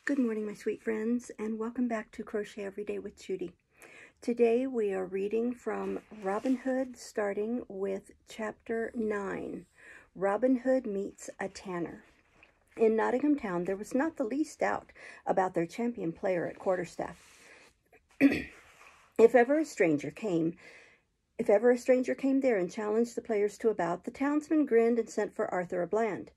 Good morning, my sweet friends, and welcome back to Crochet Every Day with Judy. Today we are reading from Robin Hood, starting with Chapter 9, Robin Hood Meets a Tanner. In Nottingham Town, there was not the least doubt about their champion player at quarterstaff. If ever a stranger came there and challenged the players to a bout, the townsman grinned and sent for Arthur a Bland.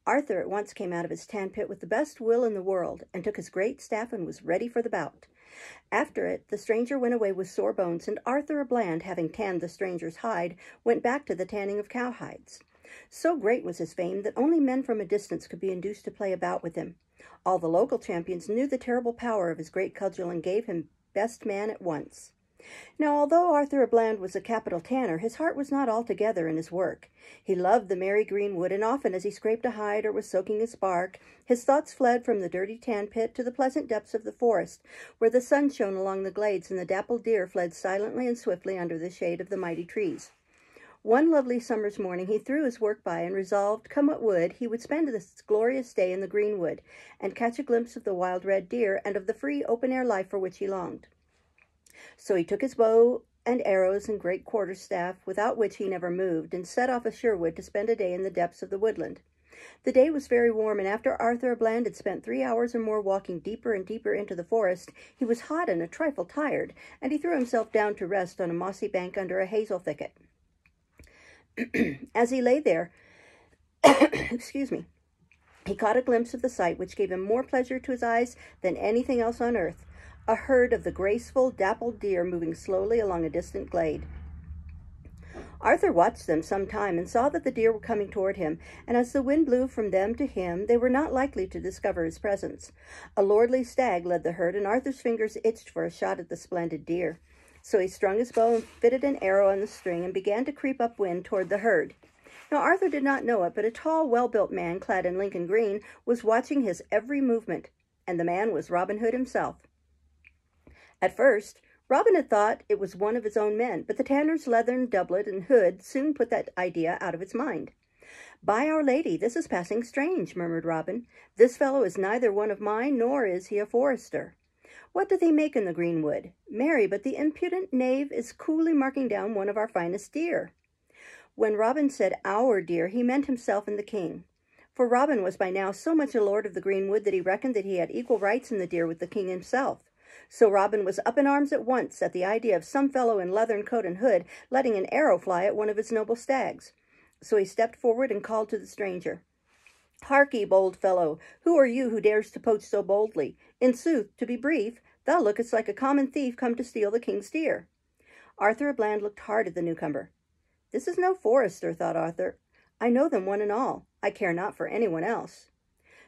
Arthur at once came out of his tan pit with the best will in the world, and took his great staff and was ready for the bout. After it, the stranger went away with sore bones, and Arthur a Bland, having tanned the stranger's hide, went back to the tanning of cowhides. So great was his fame that only men from a distance could be induced to play a bout with him. All the local champions knew the terrible power of his great cudgel and gave him best man at once. Now, although Arthur a Bland was a capital tanner, his heart was not altogether in his work. He loved the merry greenwood, and often as he scraped a hide or was soaking his bark, his thoughts fled from the dirty tan pit to the pleasant depths of the forest, where the sun shone along the glades and the dappled deer fled silently and swiftly under the shade of the mighty trees. One lovely summer's morning he threw his work by and resolved, come what would, he would spend this glorious day in the greenwood, and catch a glimpse of the wild red deer and of the free open-air life for which he longed. So he took his bow and arrows and great quarterstaff, without which he never moved, and set off as Sherwood to spend a day in the depths of the woodland. The day was very warm, and after Arthur a Bland had spent 3 hours or more walking deeper and deeper into the forest, he was hot and a trifle tired, and he threw himself down to rest on a mossy bank under a hazel thicket. As he lay there, he caught a glimpse of the sight which gave him more pleasure to his eyes than anything else on earth. A herd of the graceful, dappled deer moving slowly along a distant glade. Arthur watched them some time and saw that the deer were coming toward him, and as the wind blew from them to him, they were not likely to discover his presence. A lordly stag led the herd, and Arthur's fingers itched for a shot at the splendid deer. So he strung his bow and fitted an arrow on the string and began to creep upwind toward the herd. Now Arthur did not know it, but a tall, well-built man clad in Lincoln green was watching his every movement, and the man was Robin Hood himself. At first, Robin had thought it was one of his own men, but the tanner's leathern doublet and hood soon put that idea out of his mind. "By Our Lady, this is passing strange," murmured Robin. "This fellow is neither one of mine, nor is he a forester. What doth he make in the greenwood? Marry, but the impudent knave is coolly marking down one of our finest deer." When Robin said our deer, he meant himself and the king. For Robin was by now so much a lord of the greenwood that he reckoned that he had equal rights in the deer with the king himself. So Robin was up in arms at once at the idea of some fellow in leathern coat and hood letting an arrow fly at one of his noble stags. So he stepped forward and called to the stranger. "Harkee, bold fellow, who are you who dares to poach so boldly? In sooth, to be brief, thou lookest like a common thief come to steal the king's deer." Arthur a Bland looked hard at the newcomer. "This is no forester," thought Arthur. "I know them one and all. I care not for anyone else."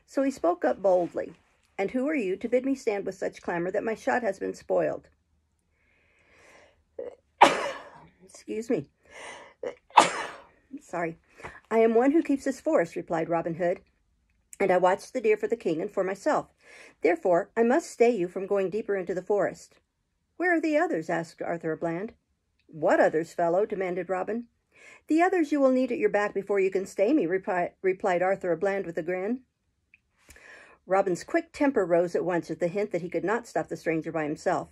So he spoke up boldly. "And who are you to bid me stand with such clamor that my shot has been spoiled?" Excuse me. Sorry. "I am one who keeps this forest," replied Robin Hood, "and I watch the deer for the king and for myself. Therefore, I must stay you from going deeper into the forest." "Where are the others?" asked Arthur a Bland. "What others, fellow?" demanded Robin. "The others you will need at your back before you can stay me," replied Arthur a Bland with a grin. Robin's quick temper rose at once at the hint that he could not stop the stranger by himself.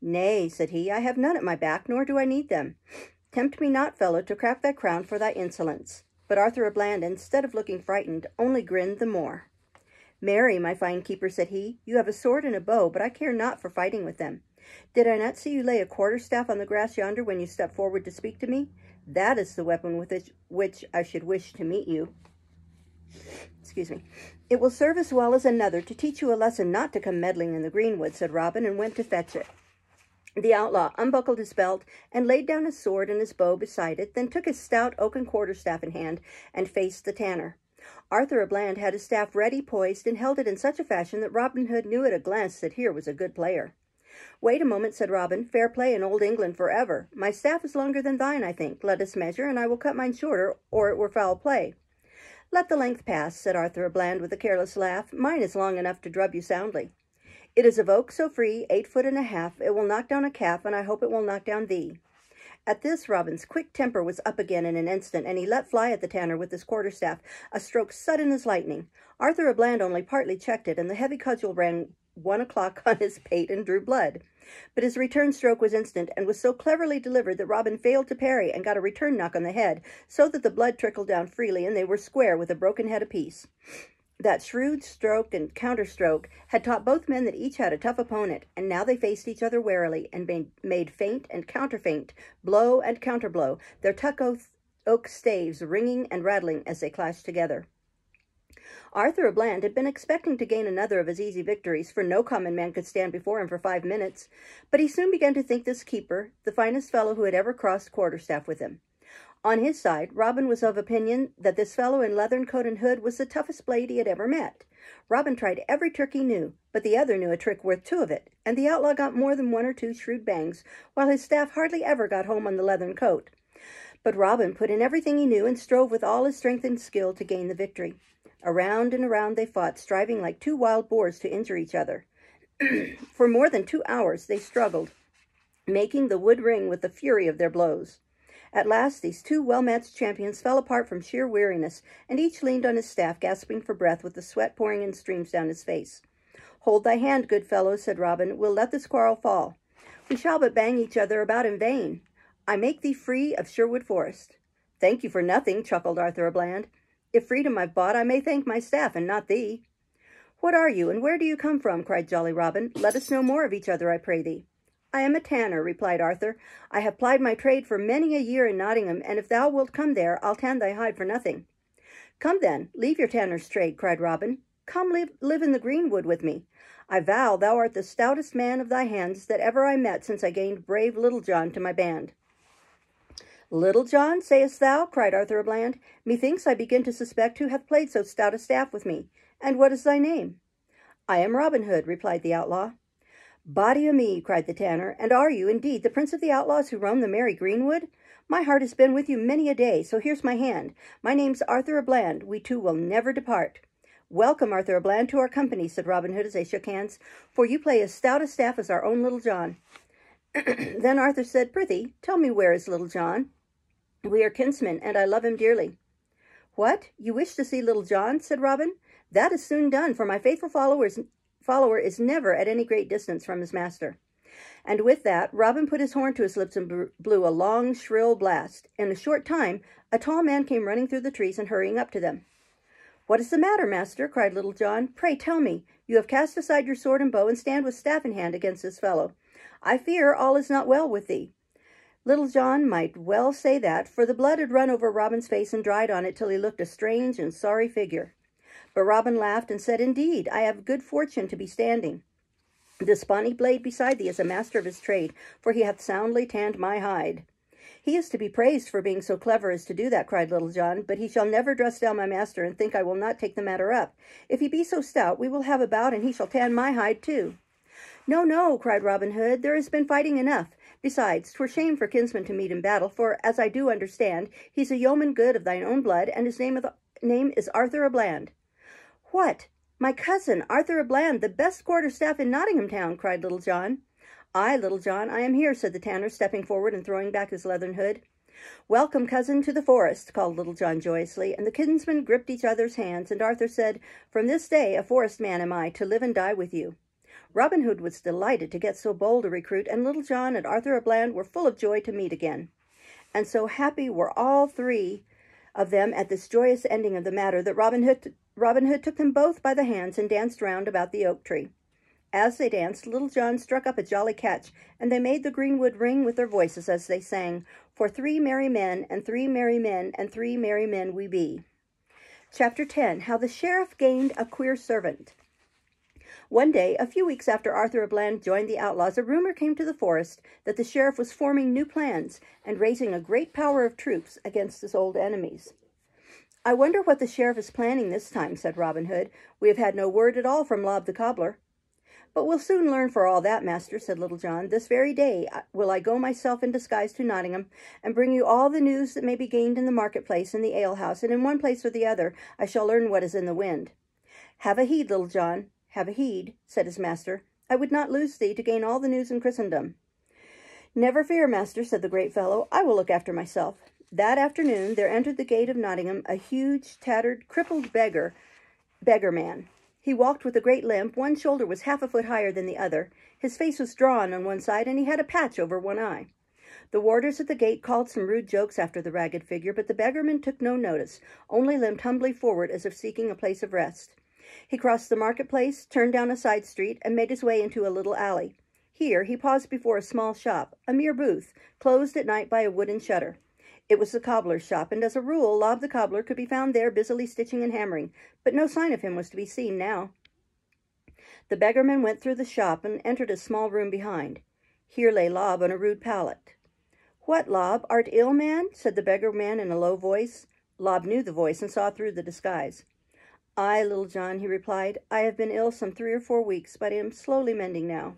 "Nay," said he, "I have none at my back, nor do I need them. Tempt me not, fellow, to crack thy crown for thy insolence." But Arthur a Bland, instead of looking frightened, only grinned the more. "Marry, my fine keeper," said he, "you have a sword and a bow, but I care not for fighting with them. Did I not see you lay a quarterstaff on the grass yonder when you stepped forward to speak to me? That is the weapon with which I should wish to meet you. Excuse me. It will serve as well as another to teach you a lesson not to come meddling in the greenwood," said Robin, and went to fetch it. The outlaw unbuckled his belt and laid down his sword and his bow beside it, then took his stout oaken quarterstaff in hand and faced the tanner. Arthur a Bland had his staff ready poised and held it in such a fashion that Robin Hood knew at a glance that here was a good player. "Wait a moment," said Robin. "Fair play in old England forever. My staff is longer than thine, I think. Let us measure, and I will cut mine shorter, or it were foul play." "Let the length pass," said Arthur a Bland with a careless laugh. "Mine is long enough to drub you soundly. It is of oak so free, 8 foot and a half. It will knock down a calf, and I hope it will knock down thee." At this, Robin's quick temper was up again in an instant, and he let fly at the tanner with his quarterstaff, a stroke sudden as lightning. Arthur à Bland only partly checked it, and the heavy cudgel rang 1 o'clock on his pate and drew blood. But his return stroke was instant, and was so cleverly delivered that Robin failed to parry and got a return knock on the head, so that the blood trickled down freely, and they were square with a broken head apiece. That shrewd stroke and counterstroke had taught both men that each had a tough opponent, and now they faced each other warily, and made feint and counterfeint, blow and counterblow, their tuck oak staves ringing and rattling as they clashed together. Arthur à Bland had been expecting to gain another of his easy victories, for no common man could stand before him for 5 minutes, but he soon began to think this keeper the finest fellow who had ever crossed quarterstaff with him. On his side, Robin was of opinion that this fellow in leathern coat and hood was the toughest blade he had ever met. Robin tried every trick he knew, but the other knew a trick worth 2 of it, and the outlaw got more than 1 or 2 shrewd bangs, while his staff hardly ever got home on the leathern coat. But Robin put in everything he knew and strove with all his strength and skill to gain the victory. Around and around they fought, striving like 2 wild boars to injure each other. For more than 2 hours they struggled, making the wood ring with the fury of their blows. At last these 2 well-matched champions fell apart from sheer weariness, and each leaned on his staff, gasping for breath, with the sweat pouring in streams down his face. "Hold thy hand, good fellow," said Robin. "We'll let this quarrel fall. We shall but bang each other about in vain. I make thee free of Sherwood Forest." "Thank you for nothing," chuckled Arthur à Bland. "If freedom I've bought, I may thank my staff, and not thee." "What are you, and where do you come from?" cried jolly Robin. "Let us know more of each other, I pray thee." "I am a tanner," replied Arthur. "I have plied my trade for many a year in Nottingham, and if thou wilt come there, I'll tan thy hide for nothing." "Come then, leave your tanner's trade," cried Robin. "Come live in the greenwood with me. I vow thou art the stoutest man of thy hands that ever I met since I gained brave Little John to my band." "Little John, sayest thou?" cried Arthur à Bland. "Methinks I begin to suspect who hath played so stout a staff with me. And what is thy name?" "I am Robin Hood," replied the outlaw. "Body o' me," cried the tanner, "and are you, indeed, the prince of the outlaws who roam the merry greenwood? My heart has been with you many a day, so here's my hand. My name's Arthur à Bland. We 2 will never depart." "Welcome, Arthur à Bland, to our company," said Robin Hood as they shook hands, "for you play as stout a staff as our own Little John." Then Arthur said, "Prithee, tell me where is Little John? We are kinsmen, and I love him dearly." "What? You wish to see Little John?" said Robin. "That is soon done, for my faithful follower is never at any great distance from his master." And with that, Robin put his horn to his lips and blew a long, shrill blast. In a short time, a tall man came running through the trees and hurrying up to them. "What is the matter, master?" cried Little John. "Pray tell me. You have cast aside your sword and bow and stand with staff in hand against this fellow. I fear all is not well with thee." Little John might well say that, for the blood had run over Robin's face and dried on it till he looked a strange and sorry figure. But Robin laughed and said, "Indeed, I have good fortune to be standing. This bonny blade beside thee is a master of his trade, for he hath soundly tanned my hide." "He is to be praised for being so clever as to do that," cried Little John, "but he shall never dress down my master and think I will not take the matter up. If he be so stout, we will have a bout, and he shall tan my hide too." "No, no," cried Robin Hood, "there has been fighting enough. Besides, 'twere shame for kinsmen to meet in battle, for, as I do understand, he's a yeoman good of thine own blood, and his name is Arthur à Bland." "What? My cousin, Arthur à Bland, the best quarterstaff in Nottingham town," cried Little John. "Aye, Little John, I am here," said the tanner, stepping forward and throwing back his leathern hood. "Welcome, cousin, to the forest," called Little John joyously, and the kinsmen gripped each other's hands, and Arthur said, "From this day a forest man am I, to live and die with you." Robin Hood was delighted to get so bold a recruit, and Little John and Arthur à Bland were full of joy to meet again. And so happy were all 3 of them at this joyous ending of the matter that Robin Hood took them both by the hands and danced round about the oak tree. As they danced, Little John struck up a jolly catch, and they made the greenwood ring with their voices as they sang, "For 3 merry men, and 3 merry men, and 3 merry men we be." Chapter 10. How the Sheriff Gained a Queer Servant. One day, a few weeks after Arthur à Bland joined the outlaws, a rumor came to the forest that the sheriff was forming new plans and raising a great power of troops against his old enemies. "I wonder what the sheriff is planning this time," said Robin Hood. "We have had no word at all from Lob the cobbler." "But we'll soon learn for all that, master," said Little John. "This very day will I go myself in disguise to Nottingham, and bring you all the news that may be gained in the marketplace and the alehouse, and in one place or the other I shall learn what is in the wind." "Have a heed, Little John, have a heed," said his master. "I would not lose thee to gain all the news in Christendom." Never fear, master, said the great fellow. I will look after myself. That afternoon there entered the gate of Nottingham a huge, tattered, crippled beggar man. He walked with a great limp. One shoulder was half a foot higher than the other. His face was drawn on one side, and he had a patch over one eye. The warders at the gate called some rude jokes after the ragged figure, but the beggarman took no notice, only limped humbly forward as if seeking a place of rest. He crossed the marketplace, turned down a side street, and made his way into a little alley. Here he paused before a small shop, a mere booth, closed at night by a wooden shutter. It was the cobbler's shop, and as a rule, Lob the cobbler could be found there busily stitching and hammering, but no sign of him was to be seen now. The beggarman went through the shop and entered a small room behind. Here lay Lob on a rude pallet. "What, Lob, art ill, man?" said the beggarman in a low voice. Lob knew the voice and saw through the disguise. "Aye, Little John," he replied. "I have been ill some 3 or 4 weeks, but I am slowly mending now."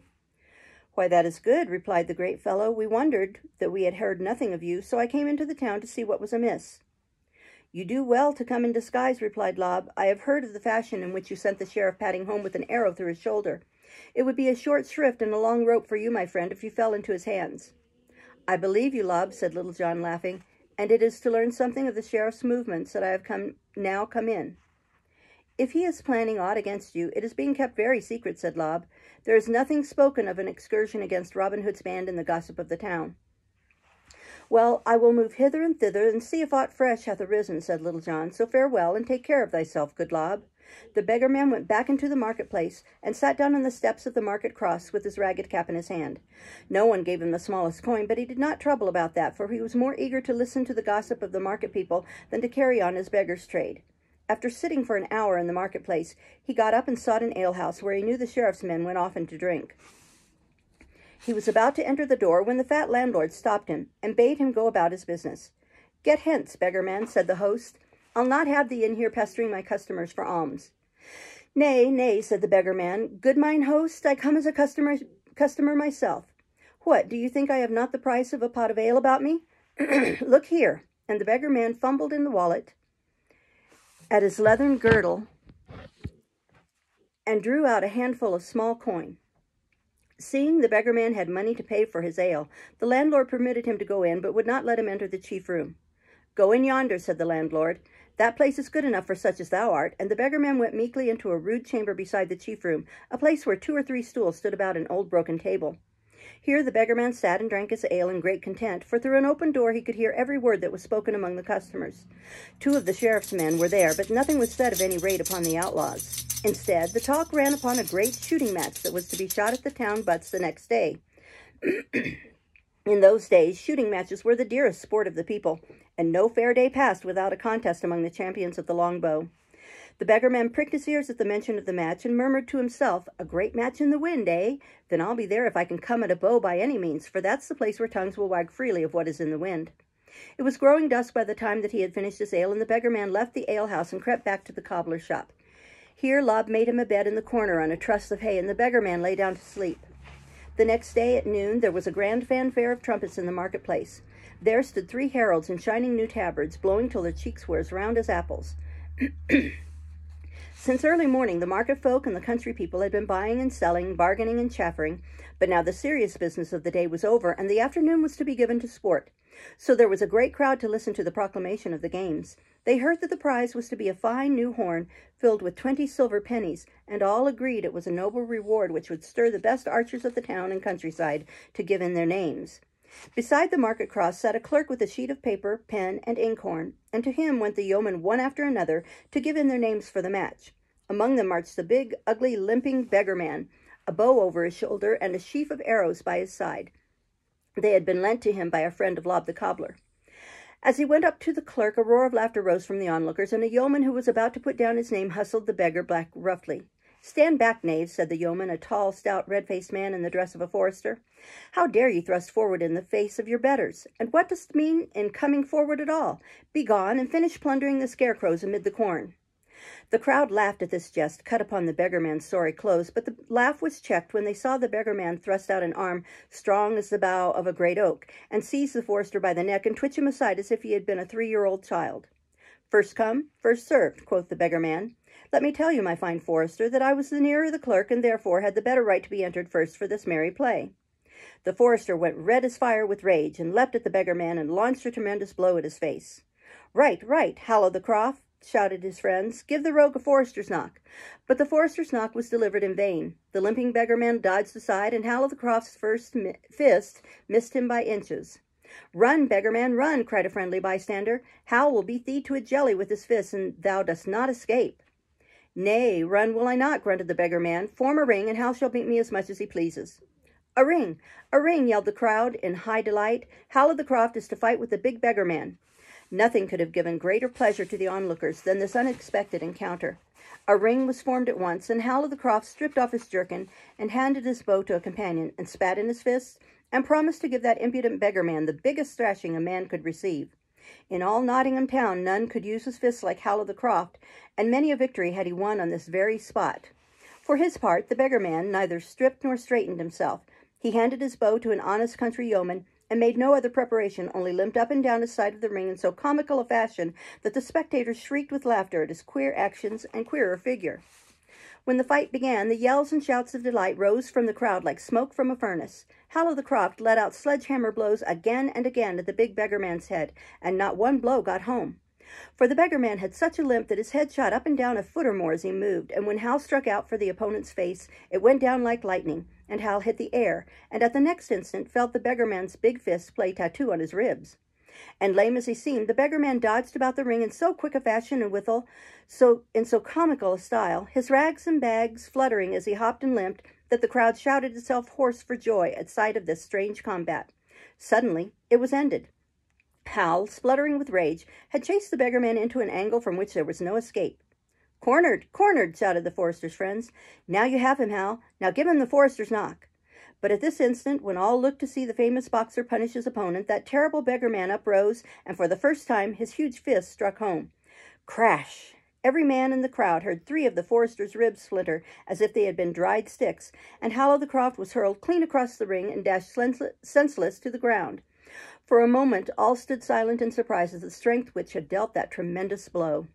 "Why, that is good," replied the great fellow. "We wondered that we had heard nothing of you, so I came into the town to see what was amiss." "You do well to come in disguise," replied Lob. "I have heard of the fashion in which you sent the sheriff padding home with an arrow through his shoulder. It would be a short shrift and a long rope for you, my friend, if you fell into his hands." "I believe you, Lob," said Little John, laughing, "and it is to learn something of the sheriff's movements that I have come in." "If he is planning aught against you, it is being kept very secret," said Lob. "There is nothing spoken of an excursion against Robin Hood's band in the gossip of the town." "Well, I will move hither and thither, and see if aught fresh hath arisen," said Little John. "So farewell, and take care of thyself, good Lob." The beggarman went back into the marketplace, and sat down on the steps of the market cross with his ragged cap in his hand. No one gave him the smallest coin, but he did not trouble about that, for he was more eager to listen to the gossip of the market people than to carry on his beggar's trade. After sitting for an hour in the marketplace, he got up and sought an alehouse where he knew the sheriff's men went often to drink. He was about to enter the door when the fat landlord stopped him and bade him go about his business. "Get hence, beggarman," said the host. "I'll not have thee in here pestering my customers for alms." "Nay, nay," said the beggarman. "Good mine host, I come as a customer myself. What, do you think I have not the price of a pot of ale about me? Look here." And the beggarman fumbled in the wallet at his leathern girdle and drew out a handful of small coin. Seeing the beggarman had money to pay for his ale, the landlord permitted him to go in, but would not let him enter the chief room. "Go in yonder," said the landlord. "That place is good enough for such as thou art," and the beggarman went meekly into a rude chamber beside the chief room, a place where 2 or 3 stools stood about an old broken table. Here the beggarman sat and drank his ale in great content, for through an open door he could hear every word that was spoken among the customers. 2 of the sheriff's men were there, but nothing was said of any raid upon the outlaws. Instead, the talk ran upon a great shooting match that was to be shot at the town butts the next day. In those days, shooting matches were the dearest sport of the people, and no fair day passed without a contest among the champions of the longbow. The beggarman pricked his ears at the mention of the match and murmured to himself, "A great match in the wind, eh? Then I'll be there if I can come at a bow by any means, for that's the place where tongues will wag freely of what is in the wind." It was growing dusk by the time that he had finished his ale, and the beggarman left the alehouse and crept back to the cobbler's shop. Here Lob made him a bed in the corner on a truss of hay, and the beggarman lay down to sleep. The next day at noon there was a grand fanfare of trumpets in the marketplace. There stood 3 heralds in shining new tabards, blowing till their cheeks were as round as apples. Since early morning, the market folk and the country people had been buying and selling, bargaining and chaffering, but now the serious business of the day was over, and the afternoon was to be given to sport. So there was a great crowd to listen to the proclamation of the games. They heard that the prize was to be a fine new horn filled with 20 silver pennies, and all agreed it was a noble reward which would stir the best archers of the town and countryside to give in their names. Beside the market cross sat a clerk with a sheet of paper, pen, and inkhorn, and to him went the yeomen one after another to give in their names for the match. Among them marched the big, ugly, limping beggarman, a bow over his shoulder and a sheaf of arrows by his side. They had been lent to him by a friend of Lob the cobbler. As he went up to the clerk, a roar of laughter rose from the onlookers, and a yeoman who was about to put down his name hustled the beggar back roughly. "Stand back, knave," said the yeoman, a tall, stout, red-faced man in the dress of a forester. "How dare you thrust forward in the face of your betters? And what dost mean in coming forward at all? Begone, and finish plundering the scarecrows amid the corn." The crowd laughed at this jest, cut upon the beggarman's sorry clothes, but the laugh was checked when they saw the beggarman thrust out an arm strong as the bough of a great oak, and seize the forester by the neck and twitch him aside as if he had been a 3-year-old child. "First come, first served," quoth the beggarman. "Let me tell you, my fine forester, that I was the nearer the clerk, and therefore had the better right to be entered first for this merry play." The forester went red as fire with rage and leapt at the beggar-man and launched a tremendous blow at his face. "Right, right, Hal o' the Croft," shouted his friends. "Give the rogue a forester's knock." But the forester's knock was delivered in vain. The limping beggar-man dodged aside, and Hal o' the Croft's first fist missed him by inches. "Run, beggar-man, run!" cried a friendly bystander. "Hal will beat thee to a jelly with his fists, and thou dost not escape." "Nay, run will I not," grunted the beggar-man. "Form a ring, and Hal shall beat me as much as he pleases." "A ring! A ring!" yelled the crowd in high delight. "Hal o' the Croft is to fight with the big beggar-man." Nothing could have given greater pleasure to the onlookers than this unexpected encounter. A ring was formed at once, and Hal o' the Croft stripped off his jerkin and handed his bow to a companion, and spat in his fists, and promised to give that impudent beggar-man the biggest thrashing a man could receive. In all Nottingham town none could use his fists like Hal o' the Croft, and many a victory had he won on this very spot. For his part, the beggar-man neither stripped nor straightened himself. He handed his bow to an honest country yeoman, and made no other preparation, only limped up and down his side of the ring in so comical a fashion that the spectators shrieked with laughter at his queer actions and queerer figure. When the fight began, the yells and shouts of delight rose from the crowd like smoke from a furnace. Hal o' the Croft let out sledge-hammer blows again and again at the big beggar-man's head, and not one blow got home. For the beggar-man had such a limp that his head shot up and down a foot or more as he moved, and when Hal struck out for the opponent's face, it went down like lightning, and Hal hit the air, and at the next instant felt the beggar-man's big fist play tattoo on his ribs. And lame as he seemed, the beggar-man dodged about the ring in so quick a fashion, and withal in so comical a style, his rags and bags fluttering as he hopped and limped, that the crowd shouted itself hoarse for joy at sight of this strange combat. Suddenly it was ended. Hal, spluttering with rage, had chased the beggar-man into an angle from which there was no escape. "Cornered! Cornered!" shouted the forester's friends. "Now you have him, Hal. Now give him the forester's knock." But at this instant, when all looked to see the famous boxer punish his opponent, that terrible beggar-man uprose, and for the first time his huge fist struck home. Crash! Every man in the crowd heard 3 of the forester's ribs splinter as if they had been dried sticks, and Hal o' the Croft was hurled clean across the ring and dashed senseless to the ground. For a moment all stood silent in surprise at the strength which had dealt that tremendous blow.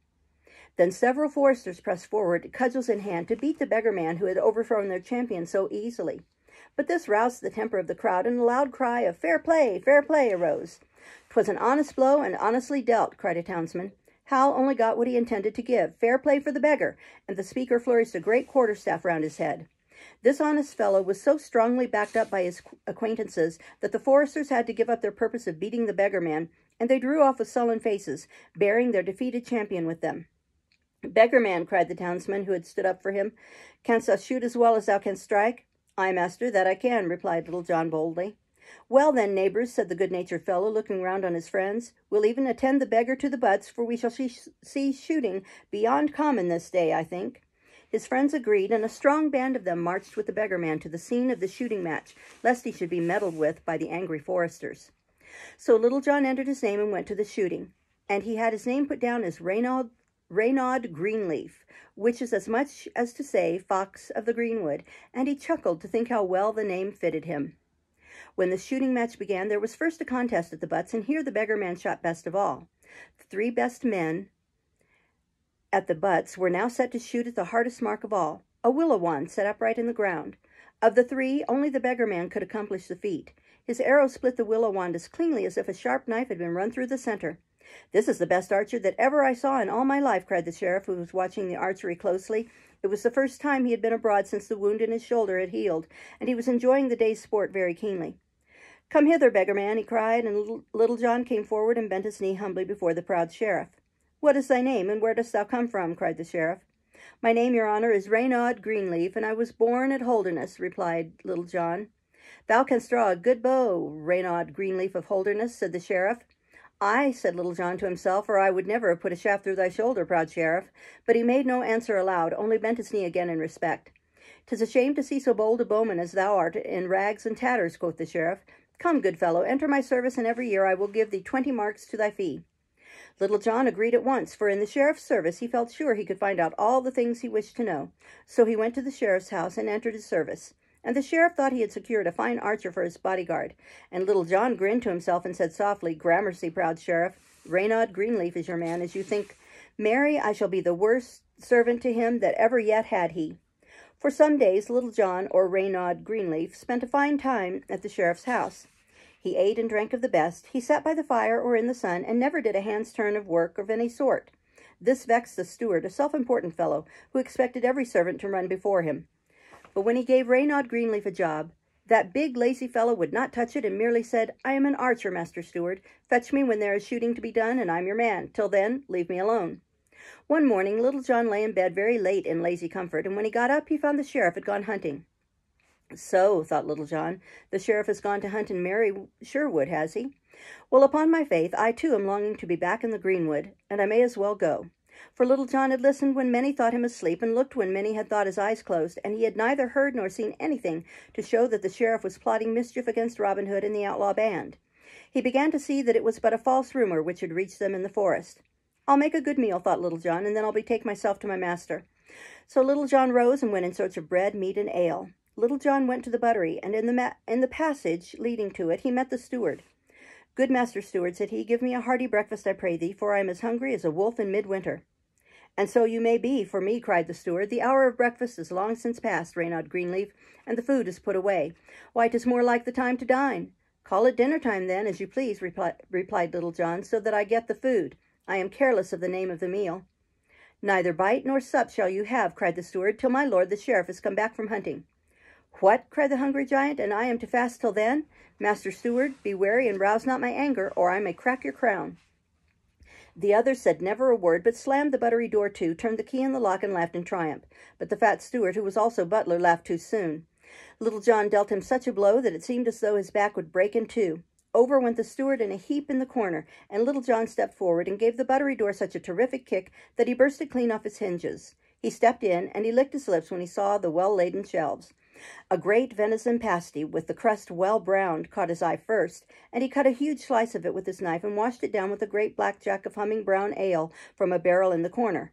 Then several foresters pressed forward, cudgels in hand, to beat the beggar-man who had overthrown their champion so easily. But this roused the temper of the crowd, and a loud cry of fair play, arose. "'Twas an honest blow, and honestly dealt," cried a townsman. Hal only got what he intended to give, fair play for the beggar, and the speaker flourished a great quarterstaff round his head. This honest fellow was so strongly backed up by his acquaintances that the foresters had to give up their purpose of beating the beggar-man, and they drew off with sullen faces, bearing their defeated champion with them. "Beggar-man," cried the townsman who had stood up for him, "canst thou shoot as well as thou canst strike?" "Ay, master, that I can," replied Little John boldly. "Well then, neighbours," said the good-natured fellow, looking round on his friends, "we'll even attend the beggar to the butts, for we shall see shooting beyond common this day, I think." His friends agreed, and a strong band of them marched with the beggar-man to the scene of the shooting match, lest he should be meddled with by the angry foresters. So Little John entered his name and went to the shooting, and he had his name put down as Reynard Greenleaf, which is as much as to say Fox of the Greenwood, and he chuckled to think how well the name fitted him. When the shooting match began, there was first a contest at the butts, and here the beggar-man shot best of all. The 3 best men at the butts were now set to shoot at the hardest mark of all, a willow wand set upright in the ground. Of the 3, only the beggar-man could accomplish the feat. His arrow split the willow wand as cleanly as if a sharp knife had been run through the center. "This is the best archer that ever I saw in all my life," cried the sheriff, who was watching the archery closely. It was the first time he had been abroad since the wound in his shoulder had healed, and he was enjoying the day's sport very keenly. "Come hither, beggar-man," he cried, and Little John came forward and bent his knee humbly before the proud sheriff. "What is thy name, and where dost thou come from?" cried the sheriff. "My name, your honor, is Reynard Greenleaf, and I was born at Holderness," replied Little John. "Thou canst draw a good bow, Reynard Greenleaf of Holderness," said the sheriff. "Aye," said Little John to himself, "or I would never have put a shaft through thy shoulder, proud sheriff." But he made no answer aloud, only bent his knee again in respect. "'Tis a shame to see so bold a bowman as thou art in rags and tatters," quoth the sheriff. "Come, good fellow, enter my service, and every year I will give thee 20 marks to thy fee." Little John agreed at once, for in the sheriff's service he felt sure he could find out all the things he wished to know. So he went to the sheriff's house and entered his service. And the sheriff thought he had secured a fine archer for his bodyguard. And Little John grinned to himself and said softly, "Gramercy, proud sheriff, Reynard Greenleaf is your man, as you think. Marry, I shall be the worst servant to him that ever yet had he." For some days, Little John, or Reynard Greenleaf, spent a fine time at the sheriff's house. He ate and drank of the best. He sat by the fire or in the sun, and never did a hand's turn of work of any sort. This vexed the steward, a self-important fellow, who expected every servant to run before him. But when he gave Reynard Greenleaf a job, that big, lazy fellow would not touch it, and merely said, "I am an archer, Master Steward. Fetch me when there is shooting to be done, and I'm your man. Till then, leave me alone." One morning, Little John lay in bed very late in lazy comfort, and when he got up, he found the sheriff had gone hunting. "So," thought Little John, "the sheriff has gone to hunt in merry Sherwood, has he? Well, upon my faith, I too am longing to be back in the greenwood, and I may as well go." For Little John had listened when many thought him asleep, and looked when many had thought his eyes closed, and he had neither heard nor seen anything to show that the sheriff was plotting mischief against Robin Hood and the outlaw band. He began to see that it was but a false rumor which had reached them in the forest. "I'll make a good meal," thought Little John, "and then I'll betake myself to my master." So Little John rose and went in search of bread, meat, and ale. Little John went to the buttery, and in the passage leading to it he met the steward. "Good Master Steward," said he, "give me a hearty breakfast, I pray thee, for I am as hungry as a wolf in midwinter." "And so you may be for me," cried the steward. "The hour of breakfast is long since past, Reynard Greenleaf, and the food is put away. Why, 'tis more like the time to dine." "Call it dinner time, then, as you please," replied Little John, "so that I get the food. I am careless of the name of the meal." "Neither bite nor sup shall you have," cried the steward, "till my lord the sheriff is come back from hunting." "What?" cried the hungry giant, "and I am to fast till then? Master Steward, be wary and rouse not my anger, or I may crack your crown." The other said never a word, but slammed the buttery door to, turned the key in the lock, and laughed in triumph. But the fat steward, who was also butler, laughed too soon. Little John dealt him such a blow that it seemed as though his back would break in two. Over went the steward in a heap in the corner, and Little John stepped forward and gave the buttery door such a terrific kick that he bursted clean off its hinges. He stepped in, and he licked his lips when he saw the well-laden shelves. A great venison pasty, with the crust well browned, caught his eye first, and he cut a huge slice of it with his knife and washed it down with a great black jack of humming brown ale from a barrel in the corner.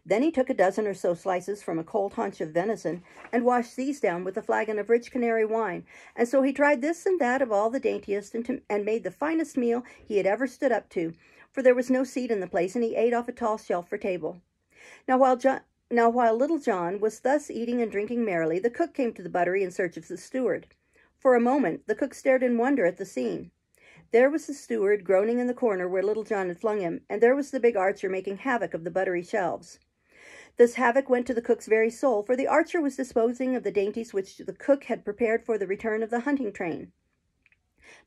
Then he took a dozen or so slices from a cold haunch of venison, and washed these down with a flagon of rich Canary wine, and so he tried this and that of all the daintiest, and made the finest meal he had ever stood up to, for there was no seat in the place, and he ate off a tall shelf for table. Now while Little John was thus eating and drinking merrily, the cook came to the buttery in search of the steward. For a moment the cook stared in wonder at the scene. There was the steward groaning in the corner where Little John had flung him, and there was the big archer making havoc of the buttery shelves. This havoc went to the cook's very soul, for the archer was disposing of the dainties which the cook had prepared for the return of the hunting train.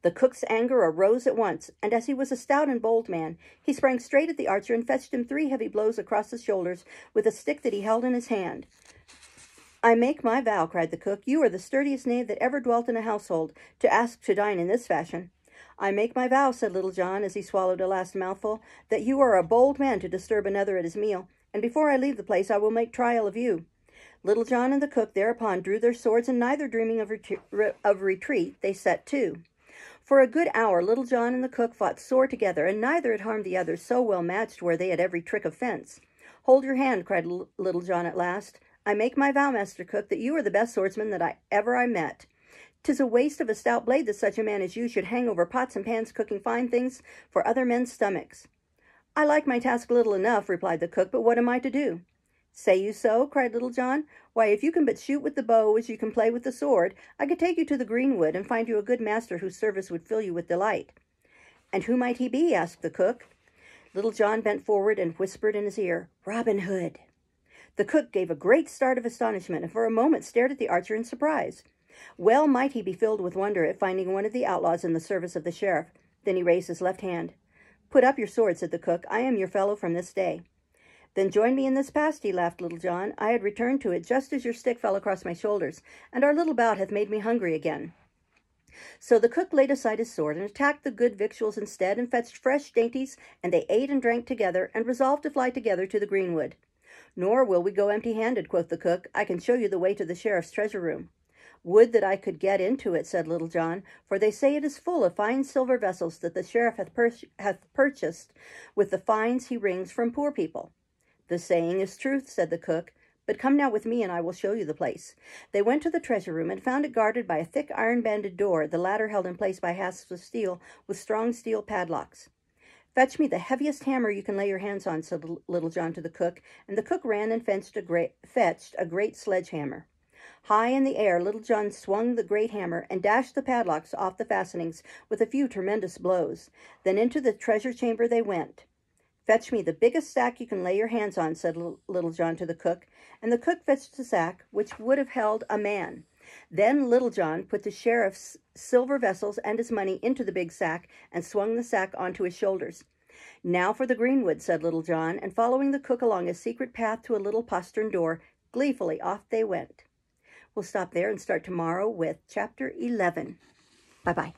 The cook's anger arose at once, and as he was a stout and bold man, he sprang straight at the archer and fetched him 3 heavy blows across the shoulders with a stick that he held in his hand. "I make my vow," cried the cook, "you are the sturdiest knave that ever dwelt in a household, to ask to dine in this fashion." "I make my vow," said Little John, as he swallowed a last mouthful, "that you are a bold man to disturb another at his meal, and before I leave the place I will make trial of you." Little John and the cook thereupon drew their swords, and neither dreaming of retreat, they set to. For a good hour Little John and the cook fought sore together, and neither had harmed the other, so well matched were they at every trick of fence. "Hold your hand," cried Little John at last. "I make my vow, Master Cook, that you are the best swordsman that I met. 'Tis a waste of a stout blade that such a man as you should hang over pots and pans cooking fine things for other men's stomachs." "I like my task little enough," replied the cook, "but what am I to do?" "Say you so?" cried Little John. "Why, if you can but shoot with the bow as you can play with the sword, I could take you to the greenwood and find you a good master whose service would fill you with delight." "And who might he be?" asked the cook. Little John bent forward and whispered in his ear, "Robin Hood." The cook gave a great start of astonishment, and for a moment stared at the archer in surprise. Well might he be filled with wonder at finding one of the outlaws in the service of the sheriff. Then he raised his left hand. "Put up your sword," said the cook. "I am your fellow from this day." "Then join me in this pasty," laughed Little John. "I had returned to it just as your stick fell across my shoulders, and our little bout hath made me hungry again." So the cook laid aside his sword and attacked the good victuals instead, and fetched fresh dainties, and they ate and drank together, and resolved to fly together to the greenwood. "Nor will we go empty-handed," quoth the cook. "I can show you the way to the sheriff's treasure room." "Would that I could get into it," said Little John, "for they say it is full of fine silver vessels that the sheriff hath purchased with the fines he wrings from poor people." "The saying is truth," said the cook, "but come now with me and I will show you the place." They went to the treasure room and found it guarded by a thick iron-banded door, the latter held in place by hasps of steel with strong steel padlocks. "Fetch me the heaviest hammer you can lay your hands on," said Little John to the cook, and the cook ran and fetched a great sledgehammer. High in the air, Little John swung the great hammer and dashed the padlocks off the fastenings with a few tremendous blows. Then into the treasure chamber they went. "Fetch me the biggest sack you can lay your hands on," said Little John to the cook, and the cook fetched a sack which would have held a man. Then Little John put the sheriff's silver vessels and his money into the big sack and swung the sack onto his shoulders. "Now for the greenwood," said Little John, and following the cook along a secret path to a little postern door, gleefully off they went. We'll stop there and start tomorrow with Chapter 11. Bye-bye.